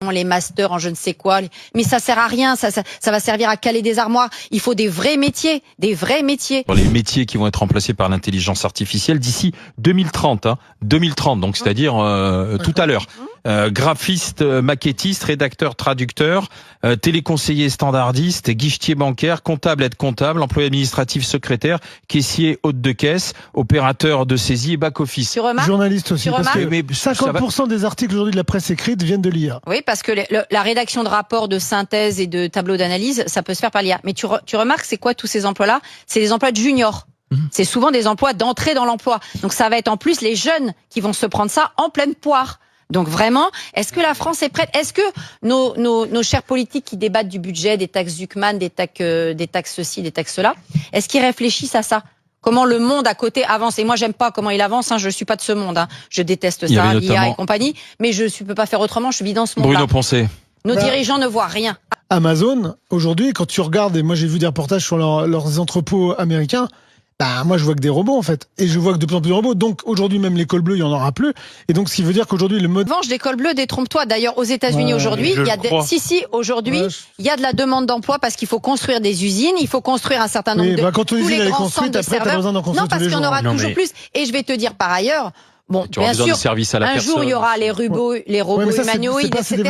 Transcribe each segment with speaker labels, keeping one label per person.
Speaker 1: les masters en je ne sais quoi, mais ça sert à rien, ça va servir à caler des armoires. Il faut des vrais métiers, des vrais métiers.
Speaker 2: Les métiers qui vont être remplacés par l'intelligence artificielle d'ici 2030, 2030, donc c'est-à-dire tout à l'heure. Graphiste, maquettiste, rédacteur, traducteur, téléconseiller standardiste, guichetier bancaire, comptable, aide-comptable, employé administratif, secrétaire, caissier, hôte de caisse, opérateur de saisie et back-office.
Speaker 1: Tu remarques?
Speaker 3: Journaliste aussi,
Speaker 1: Tu
Speaker 3: parce
Speaker 1: remarques?
Speaker 3: que 50% des articles aujourd'hui de la presse écrite viennent de l'IA.
Speaker 1: Oui, parce que la rédaction de rapports, de synthèse et de tableaux d'analyse, ça peut se faire par l'IA. Mais tu remarques, c'est quoi tous ces emplois-là? C'est des emplois de juniors. C'est souvent des emplois d'entrée dans l'emploi. Donc ça va être en plus les jeunes qui vont se prendre ça en pleine poire. Donc vraiment, est-ce que la France est prête? Est-ce que nos chers politiques qui débattent du budget, des taxes Zuckman, des taxes ceci, des taxes cela, est-ce qu'ils réfléchissent à ça? Comment le monde à côté avance? Et moi, j'aime pas comment il avance. Je suis pas de ce monde. Je déteste ça, l'IA et compagnie. Mais je peux pas faire autrement. Je vis dans ce monde-là.
Speaker 2: Bruno Poncet.
Speaker 1: Nos dirigeants ne voient rien.
Speaker 3: Amazon, aujourd'hui, quand tu regardes, et moi j'ai vu des reportages sur leurs entrepôts américains, bah, moi je vois que des robots en fait. Et je vois que de plus en plus de robots. Donc aujourd'hui, même les cols bleus, il n'y en aura plus. Et donc ce qui veut dire qu'aujourd'hui, le mode.
Speaker 1: En revanche, des cols bleus, détrompe-toi. D'ailleurs, aux États-Unis aujourd'hui, il y a aujourd'hui, il y a de la demande d'emploi parce qu'il faut construire des usines, il faut construire un certain nombre de.
Speaker 3: Quand ton usine est construite, après, t'as besoin d'en construire.
Speaker 1: Non, parce qu'il y en aura toujours plus. Et je vais te dire par ailleurs. Bon, bien sûr, un jour, il y aura les robots humanoïdes, etc.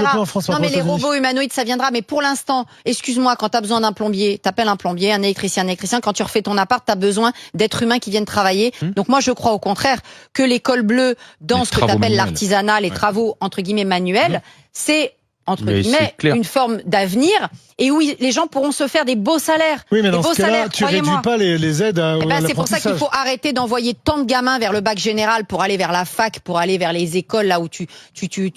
Speaker 1: Non, mais les robots humanoïdes, ça viendra. Mais pour l'instant, excuse-moi, quand tu as besoin d'un plombier, t'appelles un plombier, un électricien. Quand tu refais ton appart, tu as besoin d'êtres humains qui viennent travailler. Donc moi, je crois au contraire que les cols bleus, dans ce que tu appelles l'artisanat, les travaux, entre guillemets, manuels, c'est entre guillemets, une forme d'avenir et où les gens pourront se faire des beaux salaires.
Speaker 3: Oui, mais dans ce cas-là, tu réduis pas les aides à l'apprentissage.
Speaker 1: C'est pour ça qu'il faut arrêter d'envoyer tant de gamins vers le bac général pour aller vers la fac, pour aller vers les écoles là où tu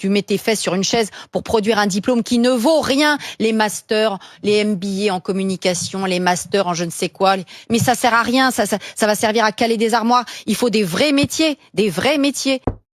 Speaker 1: mets tes fesses sur une chaise pour produire un diplôme qui ne vaut rien. Les masters, les MBA en communication, les masters en je ne sais quoi. Mais ça sert à rien, ça va servir à caler des armoires. Il faut des vrais métiers, des vrais métiers.